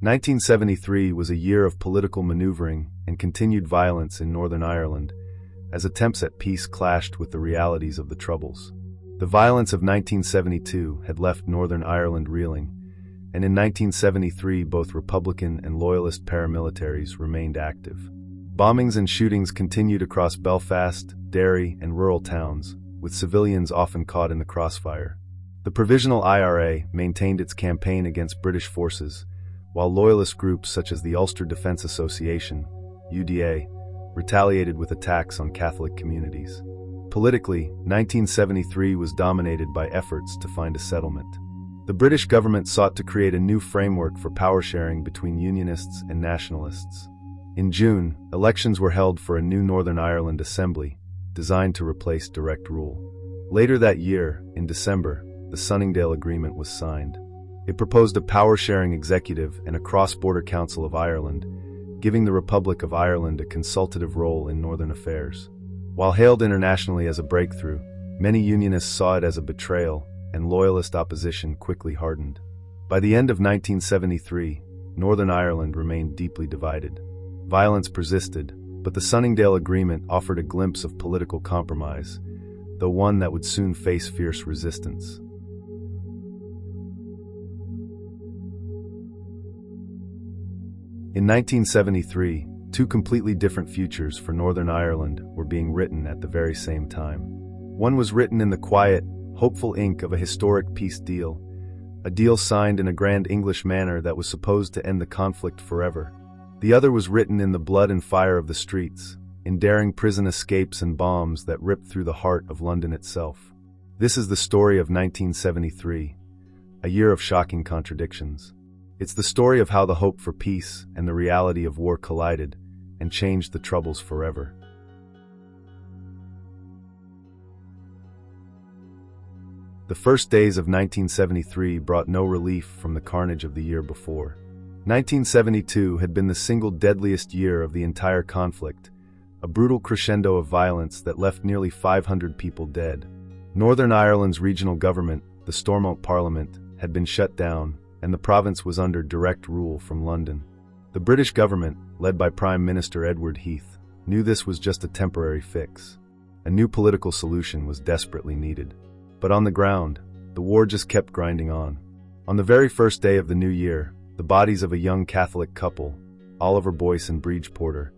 1973 was a year of political maneuvering and continued violence in Northern Ireland, as attempts at peace clashed with the realities of the Troubles. The violence of 1972 had left Northern Ireland reeling, and in 1973 both Republican and Loyalist paramilitaries remained active. Bombings and shootings continued across Belfast, Derry, and rural towns, with civilians often caught in the crossfire. The Provisional IRA maintained its campaign against British forces, while Loyalist groups such as the Ulster Defence Association, UDA, retaliated with attacks on Catholic communities. Politically, 1973 was dominated by efforts to find a settlement. The British government sought to create a new framework for power sharing between Unionists and nationalists. In June, elections were held for a new Northern Ireland Assembly, designed to replace direct rule. Later that year, in December, the Sunningdale Agreement was signed. It proposed a power-sharing executive and a cross-border Council of Ireland, giving the Republic of Ireland a consultative role in Northern affairs. While hailed internationally as a breakthrough, many Unionists saw it as a betrayal, and Loyalist opposition quickly hardened. By the end of 1973, Northern Ireland remained deeply divided. Violence persisted, but the Sunningdale Agreement offered a glimpse of political compromise, though one that would soon face fierce resistance. In 1973, two completely different futures for Northern Ireland were being written at the very same time. One was written in the quiet, hopeful ink of a historic peace deal, a deal signed in a grand English manner that was supposed to end the conflict forever. The other was written in the blood and fire of the streets, in daring prison escapes and bombs that ripped through the heart of London itself. This is the story of 1973, a year of shocking contradictions. It's the story of how the hope for peace and the reality of war collided and changed the Troubles forever. The first days of 1973 brought no relief from the carnage of the year before. 1972 had been the single deadliest year of the entire conflict, a brutal crescendo of violence that left nearly 500 people dead. Northern Ireland's regional government, the Stormont Parliament, had been shut down, and the province was under direct rule from London. The British government, led by Prime Minister Edward Heath, knew this was just a temporary fix. A new political solution was desperately needed. But on the ground, the war just kept grinding on. On the very first day of the new year, the bodies of a young Catholic couple, Oliver Boyce and Breege Porter,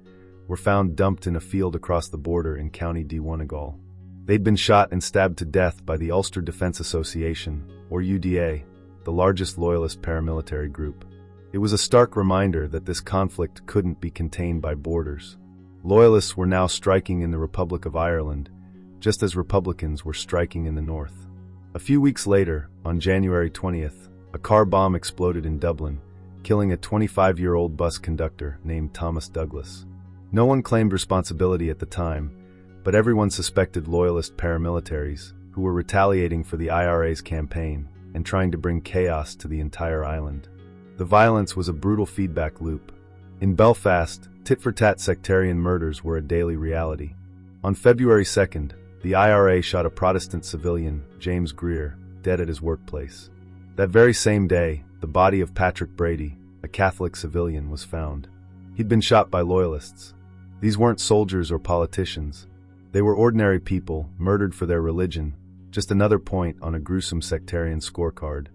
were found dumped in a field across the border in County Donegal. They'd been shot and stabbed to death by the Ulster Defence Association, or UDA, the largest Loyalist paramilitary group. It was a stark reminder that this conflict couldn't be contained by borders. Loyalists were now striking in the Republic of Ireland, just as Republicans were striking in the north. A few weeks later, on January 20th, a car bomb exploded in Dublin, killing a 25-year-old bus conductor named Thomas Douglas. No one claimed responsibility at the time, but everyone suspected Loyalist paramilitaries, who were retaliating for the IRA's campaign and trying to bring chaos to the entire island. The violence was a brutal feedback loop. In Belfast, tit-for-tat sectarian murders were a daily reality. On February 2nd, the IRA shot a Protestant civilian, James Greer, dead at his workplace. That very same day, the body of Patrick Brady, a Catholic civilian, was found. He'd been shot by Loyalists. These weren't soldiers or politicians. They were ordinary people, murdered for their religion, just another point on a gruesome sectarian scorecard.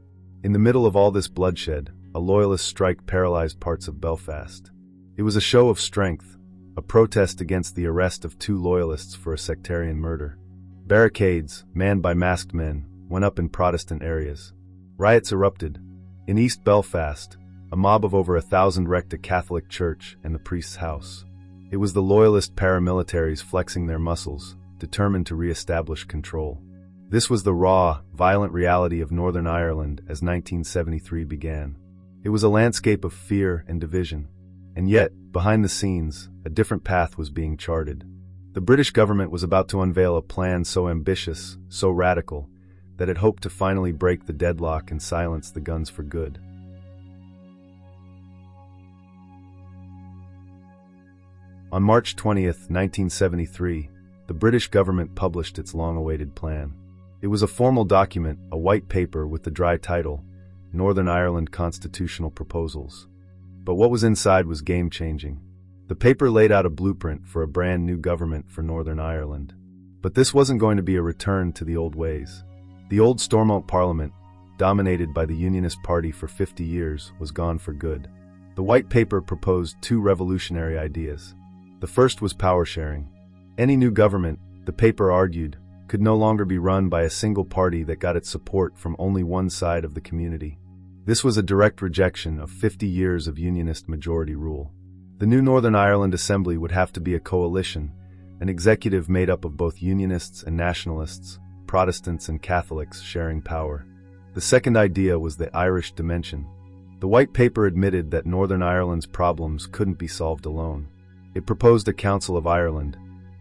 In the middle of all this bloodshed, a Loyalist strike paralyzed parts of Belfast. It was a show of strength, a protest against the arrest of two Loyalists for a sectarian murder. Barricades, manned by masked men, went up in Protestant areas. Riots erupted. In East Belfast, a mob of over 1,000 wrecked a Catholic church and the priest's house. It was the Loyalist paramilitaries flexing their muscles, determined to re-establish control. This was the raw, violent reality of Northern Ireland as 1973 began. It was a landscape of fear and division. And yet, behind the scenes, a different path was being charted. The British government was about to unveil a plan so ambitious, so radical, that it hoped to finally break the deadlock and silence the guns for good. On March 20th, 1973, the British government published its long-awaited plan. It was a formal document, a white paper with the dry title, Northern Ireland Constitutional Proposals. But what was inside was game-changing. The paper laid out a blueprint for a brand new government for Northern Ireland. But this wasn't going to be a return to the old ways. The old Stormont Parliament, dominated by the Unionist Party for 50 years, was gone for good. The White Paper proposed two revolutionary ideas. The first was power sharing. Any new government, the paper argued, could no longer be run by a single party that got its support from only one side of the community. This was a direct rejection of 50 years of Unionist majority rule. The new Northern Ireland Assembly would have to be a coalition, an executive made up of both Unionists and nationalists, Protestants and Catholics sharing power. The second idea was the Irish dimension. The White Paper admitted that Northern Ireland's problems couldn't be solved alone. It proposed a Council of Ireland,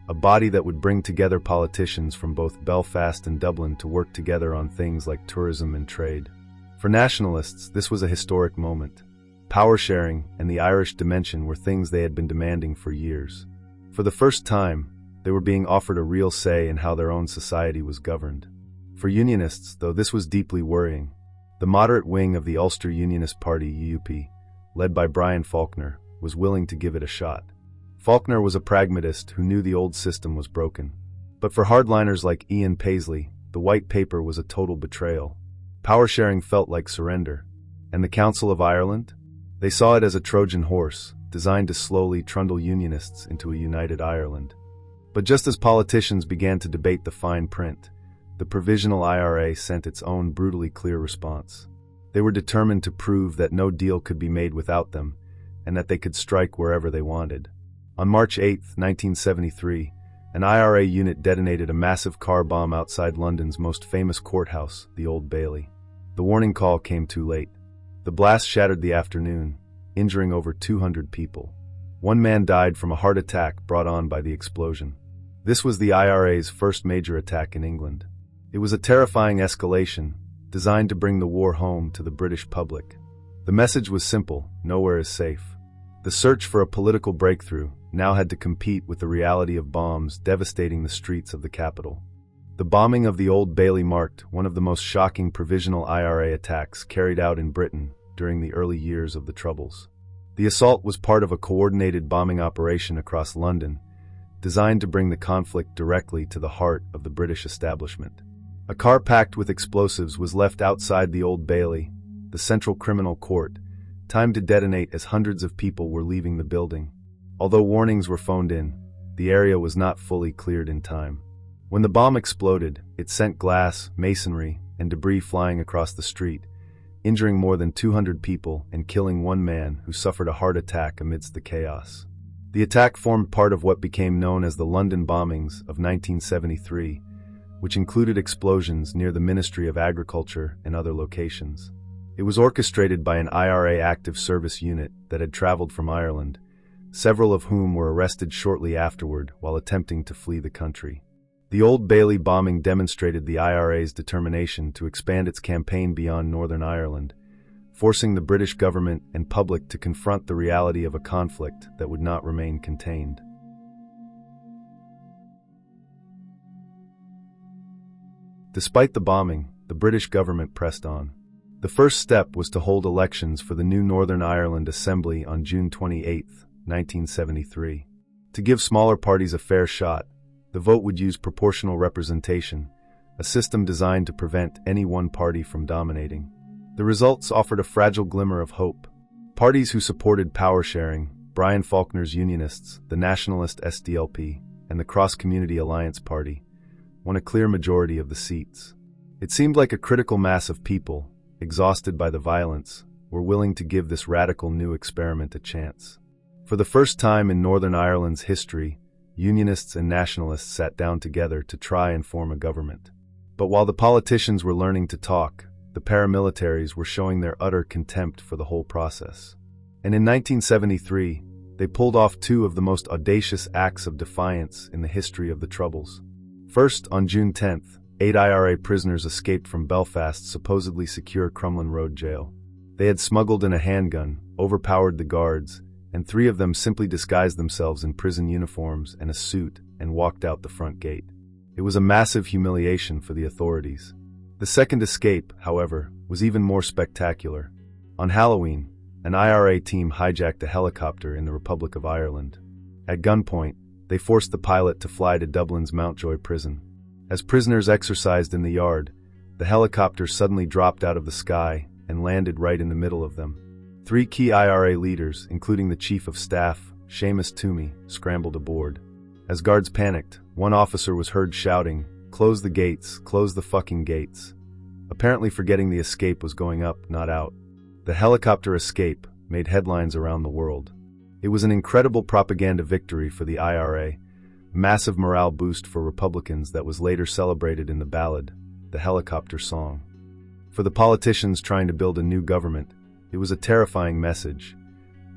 a body that would bring together politicians from both Belfast and Dublin to work together on things like tourism and trade. For nationalists, this was a historic moment. Power sharing and the Irish dimension were things they had been demanding for years. For the first time, they were being offered a real say in how their own society was governed. For Unionists, though, this was deeply worrying. The moderate wing of the Ulster Unionist Party, UUP, led by Brian Faulkner, was willing to give it a shot. Faulkner was a pragmatist who knew the old system was broken. But for hardliners like Ian Paisley, the White Paper was a total betrayal. Power sharing felt like surrender. And the Council of Ireland? They saw it as a Trojan horse, designed to slowly trundle Unionists into a united Ireland. But just as politicians began to debate the fine print, the Provisional IRA sent its own brutally clear response. They were determined to prove that no deal could be made without them, and that they could strike wherever they wanted. On March 8, 1973, an IRA unit detonated a massive car bomb outside London's most famous courthouse, the Old Bailey. The warning call came too late. The blast shattered the afternoon, injuring over 200 people. One man died from a heart attack brought on by the explosion. This was the IRA's first major attack in England. It was a terrifying escalation, designed to bring the war home to the British public. The message was simple: nowhere is safe. The search for a political breakthrough now had to compete with the reality of bombs devastating the streets of the capital. The bombing of the Old Bailey marked one of the most shocking provisional IRA attacks carried out in Britain during the early years of the Troubles. The assault was part of a coordinated bombing operation across London, designed to bring the conflict directly to the heart of the British establishment. A car packed with explosives was left outside the Old Bailey, the Central Criminal Court, timed to detonate as hundreds of people were leaving the building. Although warnings were phoned in, the area was not fully cleared in time. When the bomb exploded, it sent glass, masonry, and debris flying across the street, injuring more than 200 people and killing one man who suffered a heart attack amidst the chaos. The attack formed part of what became known as the London bombings of 1973, which included explosions near the Ministry of Agriculture and other locations. It was orchestrated by an IRA active service unit that had traveled from Ireland, several of whom were arrested shortly afterward while attempting to flee the country. The Old Bailey bombing demonstrated the IRA's determination to expand its campaign beyond Northern Ireland, forcing the British government and public to confront the reality of a conflict that would not remain contained. Despite the bombing, the British government pressed on. The first step was to hold elections for the new Northern Ireland Assembly on June 28, 1973. To give smaller parties a fair shot, the vote would use proportional representation, a system designed to prevent any one party from dominating. The results offered a fragile glimmer of hope. Parties who supported power sharing, Brian Faulkner's Unionists, the nationalist SDLP, and the Cross Community Alliance Party, won a clear majority of the seats. It seemed like a critical mass of people, exhausted by the violence, were willing to give this radical new experiment a chance. For the first time in Northern Ireland's history, Unionists and nationalists sat down together to try and form a government. But while the politicians were learning to talk, the paramilitaries were showing their utter contempt for the whole process. And in 1973, they pulled off two of the most audacious acts of defiance in the history of the Troubles. First, on June 10th, 8 IRA prisoners escaped from Belfast's supposedly secure Crumlin Road jail. They had smuggled in a handgun, overpowered the guards, and 3 of them simply disguised themselves in prison uniforms and a suit and walked out the front gate. It was a massive humiliation for the authorities. The second escape, however, was even more spectacular. On Halloween, an IRA team hijacked a helicopter in the Republic of Ireland. At gunpoint, they forced the pilot to fly to Dublin's Mountjoy prison. As prisoners exercised in the yard, the helicopter suddenly dropped out of the sky and landed right in the middle of them. 3 key IRA leaders, including the Chief of Staff, Seamus Toomey, scrambled aboard. As guards panicked, one officer was heard shouting, "Close the gates, close the fucking gates," apparently forgetting the escape was going up, not out. The helicopter escape made headlines around the world. It was an incredible propaganda victory for the IRA, massive morale boost for Republicans that was later celebrated in the ballad, The Helicopter Song. For the politicians trying to build a new government, it was a terrifying message.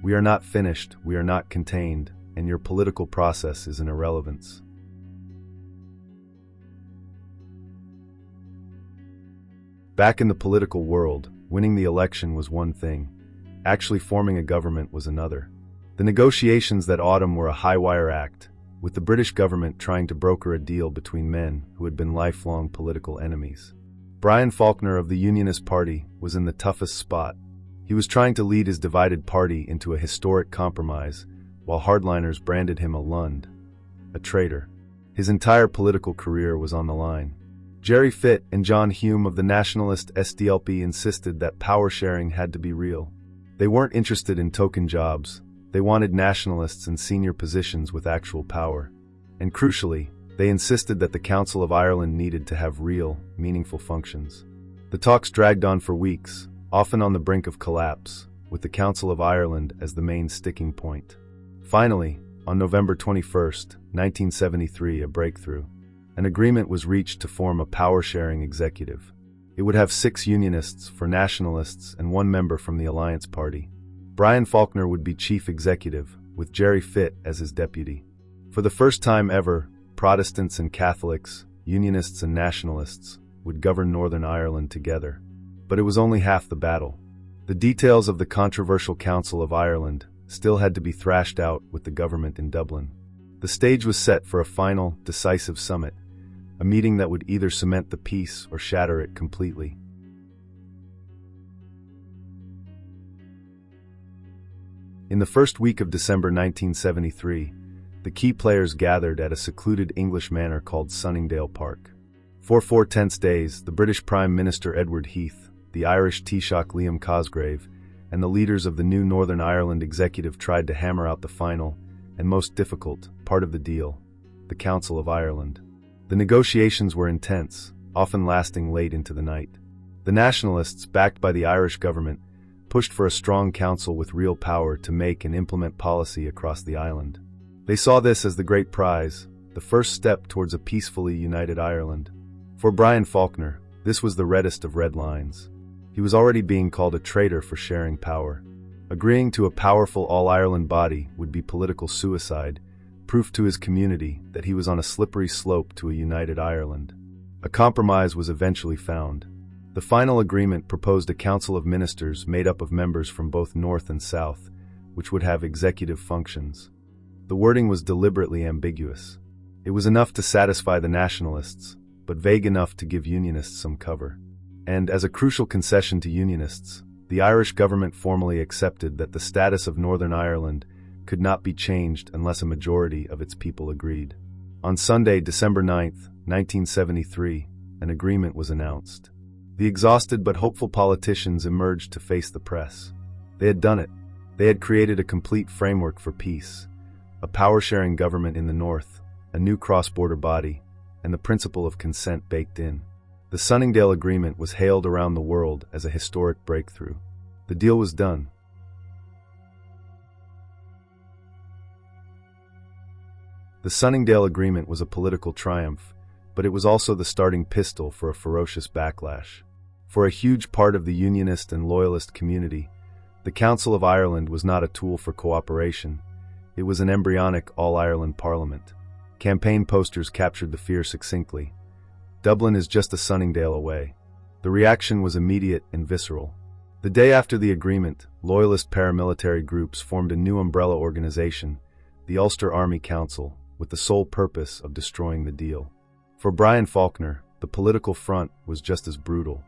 We are not finished, we are not contained, and your political process is an irrelevance. Back in the political world, winning the election was one thing. Actually forming a government was another. The negotiations that autumn were a high-wire act, with the British government trying to broker a deal between men who had been lifelong political enemies. Brian Faulkner of the Unionist Party was in the toughest spot. He was trying to lead his divided party into a historic compromise, while hardliners branded him a Lund, a traitor. His entire political career was on the line. Jerry Fitt and John Hume of the nationalist SDLP insisted that power sharing had to be real. They weren't interested in token jobs. They wanted nationalists in senior positions with actual power. And crucially, they insisted that the Council of Ireland needed to have real, meaningful functions. The talks dragged on for weeks, often on the brink of collapse, with the Council of Ireland as the main sticking point. Finally, on November 21, 1973, a breakthrough. An agreement was reached to form a power-sharing executive. It would have 6 unionists for nationalists and 1 member from the Alliance Party. Brian Faulkner would be chief executive, with Jerry Fitt as his deputy. For the first time ever, Protestants and Catholics, Unionists and nationalists, would govern Northern Ireland together. But it was only half the battle. The details of the controversial Council of Ireland still had to be thrashed out with the government in Dublin. The stage was set for a final, decisive summit, a meeting that would either cement the peace or shatter it completely. In the first week of December 1973, the key players gathered at a secluded English manor called Sunningdale Park. For 4 tense days, the British Prime Minister Edward Heath, the Irish Taoiseach Liam Cosgrave, and the leaders of the new Northern Ireland executive tried to hammer out the final, and most difficult, part of the deal, the Council of Ireland. The negotiations were intense, often lasting late into the night. The nationalists, backed by the Irish government, pushed for a strong council with real power to make and implement policy across the island. They saw this as the great prize, the first step towards a peacefully united Ireland. For Brian Faulkner, this was the reddest of red lines. He was already being called a traitor for sharing power. Agreeing to a powerful all-Ireland body would be political suicide, proof to his community that he was on a slippery slope to a united Ireland. A compromise was eventually found. The final agreement proposed a council of ministers made up of members from both North and South, which would have executive functions. The wording was deliberately ambiguous. It was enough to satisfy the nationalists, but vague enough to give Unionists some cover. And as a crucial concession to Unionists, the Irish government formally accepted that the status of Northern Ireland could not be changed unless a majority of its people agreed. On Sunday, December 9, 1973, an agreement was announced. The exhausted but hopeful politicians emerged to face the press. They had done it. They had created a complete framework for peace, a power-sharing government in the North, a new cross-border body, and the principle of consent baked in. The Sunningdale Agreement was hailed around the world as a historic breakthrough. The deal was done. The Sunningdale Agreement was a political triumph, but it was also the starting pistol for a ferocious backlash. For a huge part of the Unionist and Loyalist community, the Council of Ireland was not a tool for cooperation. It was an embryonic all-Ireland parliament. Campaign posters captured the fear succinctly. Dublin is just a Sunningdale away. The reaction was immediate and visceral. The day after the agreement, Loyalist paramilitary groups formed a new umbrella organization, the Ulster Army Council, with the sole purpose of destroying the deal. For Brian Faulkner, the political front was just as brutal.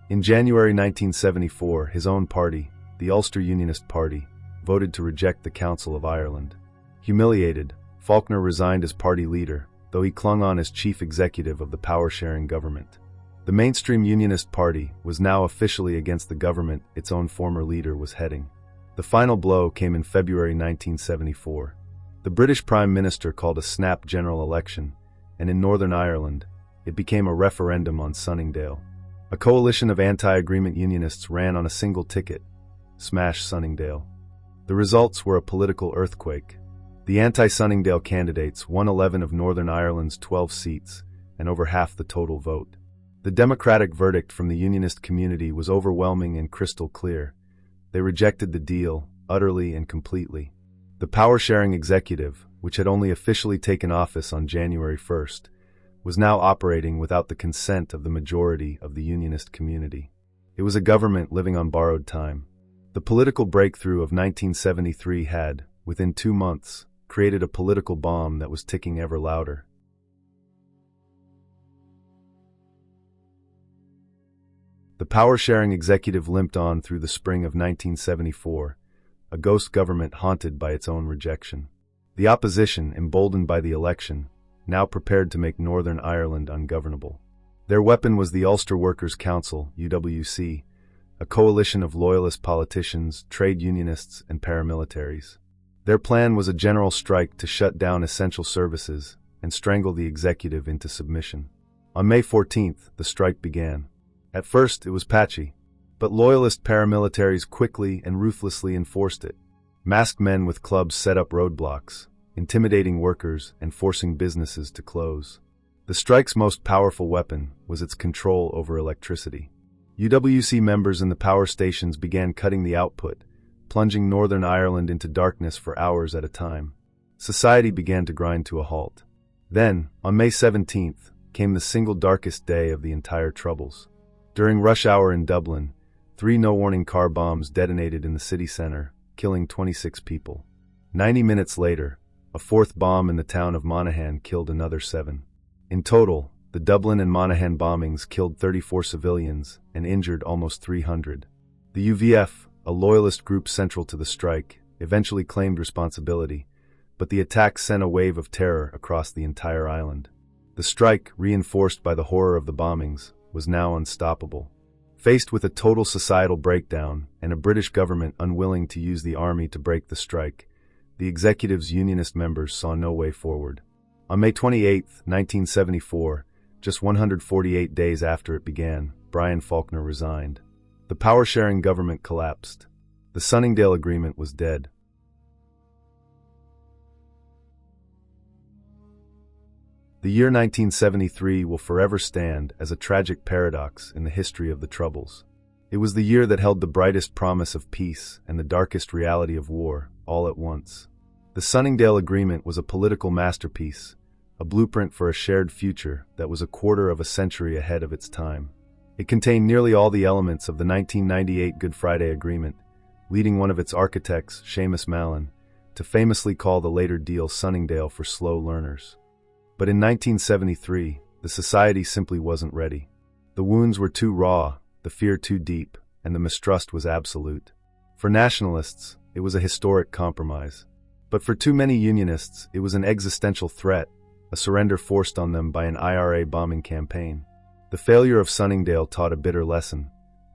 In January 1974, his own party, the Ulster Unionist Party, voted to reject the Council of Ireland. Humiliated, Faulkner resigned as party leader, though he clung on as chief executive of the power-sharing government. The mainstream Unionist Party was now officially against the government its own former leader was heading. The final blow came in February 1974. The British Prime Minister called a snap general election, and in Northern Ireland, it became a referendum on Sunningdale. A coalition of anti-agreement Unionists ran on a single ticket: smash Sunningdale. The results were a political earthquake. The anti-Sunningdale candidates won 11 of Northern Ireland's 12 seats, and over half the total vote. The democratic verdict from the Unionist community was overwhelming and crystal clear. They rejected the deal, utterly and completely. The power-sharing executive, which had only officially taken office on January 1st, was now operating without the consent of the majority of the Unionist community. It was a government living on borrowed time. The political breakthrough of 1973 had, within 2 months, created a political bomb that was ticking ever louder. The power-sharing executive limped on through the spring of 1974, a ghost government haunted by its own rejection. The opposition, emboldened by the election, now prepared to make Northern Ireland ungovernable. Their weapon was the Ulster Workers' Council, UWC, a coalition of loyalist politicians, trade unionists, and paramilitaries. Their plan was a general strike to shut down essential services and strangle the executive into submission. On May 14th, the strike began. At first, it was patchy, but loyalist paramilitaries quickly and ruthlessly enforced it. Masked men with clubs set up roadblocks, intimidating workers and forcing businesses to close. The strike's most powerful weapon was its control over electricity. UWC members in the power stations began cutting the output, plunging Northern Ireland into darkness for hours at a time. Society began to grind to a halt. Then, on May 17th, came the single darkest day of the entire Troubles. During rush hour in Dublin, 3 no-warning car bombs detonated in the city center, killing 26 people. 90 minutes later, a 4th bomb in the town of Monaghan killed another 7. In total, the Dublin and Monaghan bombings killed 34 civilians and injured almost 300. The UVF, a loyalist group central to the strike, eventually claimed responsibility, but the attack sent a wave of terror across the entire island. The strike, reinforced by the horror of the bombings, was now unstoppable. Faced with a total societal breakdown and a British government unwilling to use the army to break the strike, the executive's Unionist members saw no way forward. On May 28, 1974, just 148 days after it began, Brian Faulkner resigned. The power-sharing government collapsed. The Sunningdale Agreement was dead. The year 1973 will forever stand as a tragic paradox in the history of the Troubles. It was the year that held the brightest promise of peace and the darkest reality of war, all at once. The Sunningdale Agreement was a political masterpiece, a blueprint for a shared future that was a quarter of a century ahead of its time. It contained nearly all the elements of the 1998 Good Friday Agreement, leading one of its architects, Seamus Mallon, to famously call the later deal Sunningdale for slow learners. But in 1973, the society simply wasn't ready. The wounds were too raw, the fear too deep, and the mistrust was absolute. For nationalists, it was a historic compromise. But for too many Unionists, it was an existential threat, a surrender forced on them by an IRA bombing campaign. The failure of Sunningdale taught a bitter lesson.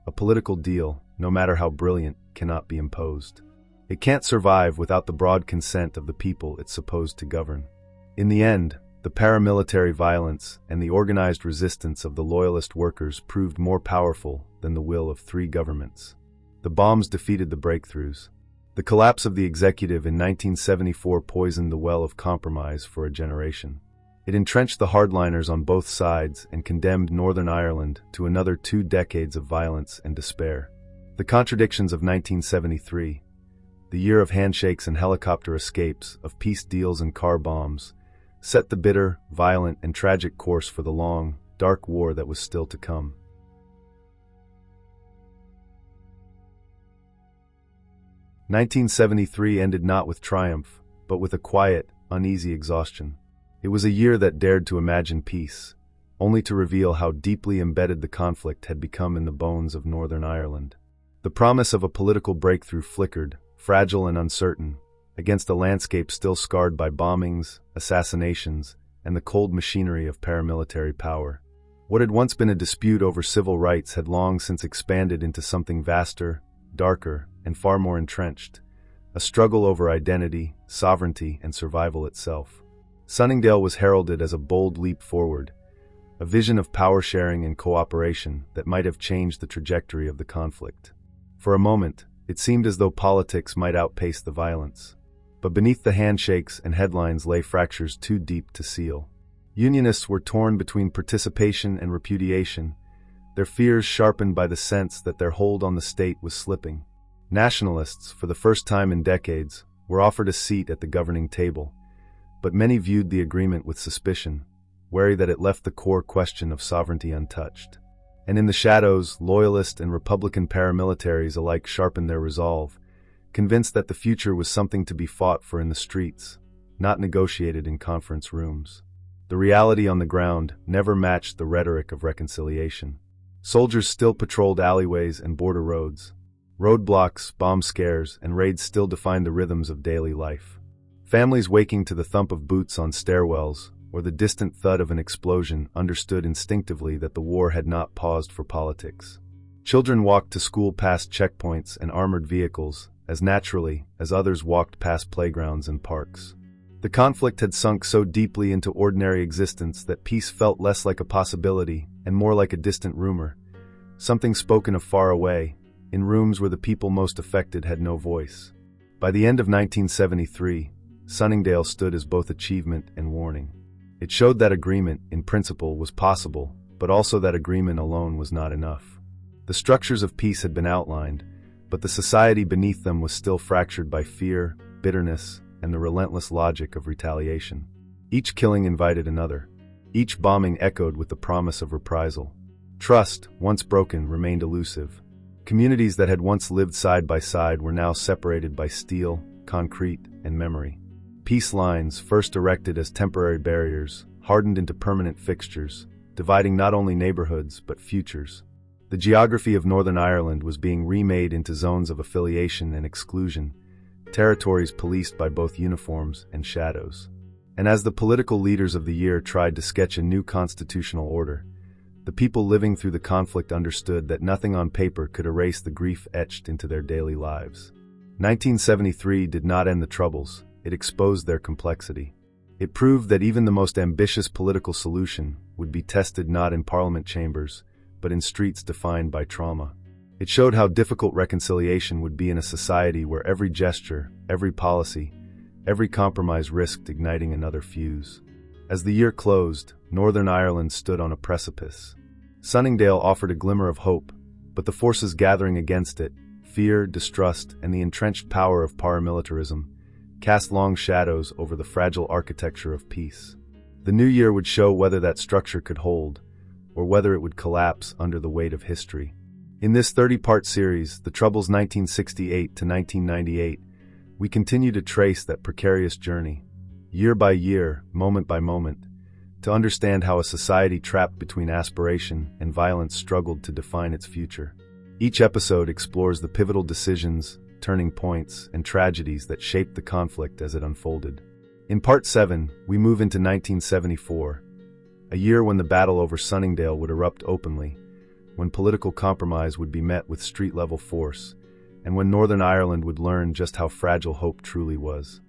A political deal, no matter how brilliant, cannot be imposed. It can't survive without the broad consent of the people it's supposed to govern. In the end, the paramilitary violence and the organized resistance of the loyalist workers proved more powerful than the will of 3 governments. The bombs defeated the breakthroughs. The collapse of the executive in 1974 poisoned the well of compromise for a generation. It entrenched the hardliners on both sides and condemned Northern Ireland to another 2 decades of violence and despair. The contradictions of 1973, the year of handshakes and helicopter escapes, of peace deals and car bombs, set the bitter, violent, and tragic course for the long, dark war that was still to come. "1973 ended not with triumph, but with a quiet, uneasy exhaustion. It was a year that dared to imagine peace, only to reveal how deeply embedded the conflict had become in the bones of Northern Ireland. The promise of a political breakthrough flickered, fragile and uncertain, against a landscape still scarred by bombings, assassinations, and the cold machinery of paramilitary power. What had once been a dispute over civil rights had long since expanded into something vaster, darker, and far more entrenched, a struggle over identity, sovereignty, and survival itself. Sunningdale was heralded as a bold leap forward, a vision of power sharing and cooperation that might have changed the trajectory of the conflict. For a moment, it seemed as though politics might outpace the violence. But beneath the handshakes and headlines lay fractures too deep to seal. Unionists were torn between participation and repudiation, their fears sharpened by the sense that their hold on the state was slipping. Nationalists, for the first time in decades, were offered a seat at the governing table, but many viewed the agreement with suspicion, wary that it left the core question of sovereignty untouched. And in the shadows, loyalist and Republican paramilitaries alike sharpened their resolve, convinced that the future was something to be fought for in the streets, not negotiated in conference rooms. The reality on the ground never matched the rhetoric of reconciliation. Soldiers still patrolled alleyways and border roads. Roadblocks, bomb scares, and raids still defined the rhythms of daily life. Families waking to the thump of boots on stairwells or the distant thud of an explosion understood instinctively that the war had not paused for politics. Children walked to school past checkpoints and armored vehicles, as naturally as others walked past playgrounds and parks. The conflict had sunk so deeply into ordinary existence that peace felt less like a possibility and more like a distant rumor, something spoken of far away, in rooms where the people most affected had no voice. By the end of 1973, Sunningdale stood as both achievement and warning. It showed that agreement, in principle, was possible, but also that agreement alone was not enough. The structures of peace had been outlined, but the society beneath them was still fractured by fear, bitterness, and the relentless logic of retaliation. Each killing invited another. Each bombing echoed with the promise of reprisal. Trust, once broken, remained elusive. Communities that had once lived side by side were now separated by steel, concrete, and memory. Peace lines, first erected as temporary barriers, hardened into permanent fixtures, dividing not only neighborhoods but futures. The geography of Northern Ireland was being remade into zones of affiliation and exclusion, territories policed by both uniforms and shadows. And as the political leaders of the year tried to sketch a new constitutional order, the people living through the conflict understood that nothing on paper could erase the grief etched into their daily lives. 1973 did not end the troubles. It exposed their complexity. It proved that even the most ambitious political solution would be tested not in parliament chambers, but in streets defined by trauma. It showed how difficult reconciliation would be in a society where every gesture, every policy, every compromise risked igniting another fuse. As the year closed, Northern Ireland stood on a precipice. Sunningdale offered a glimmer of hope, but the forces gathering against it, fear, distrust, and the entrenched power of paramilitarism, cast long shadows over the fragile architecture of peace. The new year would show whether that structure could hold, or whether it would collapse under the weight of history. In this 30-part series, The Troubles 1968 to 1998, we continue to trace that precarious journey, year by year, moment by moment, to understand how a society trapped between aspiration and violence struggled to define its future. Each episode explores the pivotal decisions, turning points, and tragedies that shaped the conflict as it unfolded. In Part 7, we move into 1974, a year when the battle over Sunningdale would erupt openly, when political compromise would be met with street-level force, and when Northern Ireland would learn just how fragile hope truly was.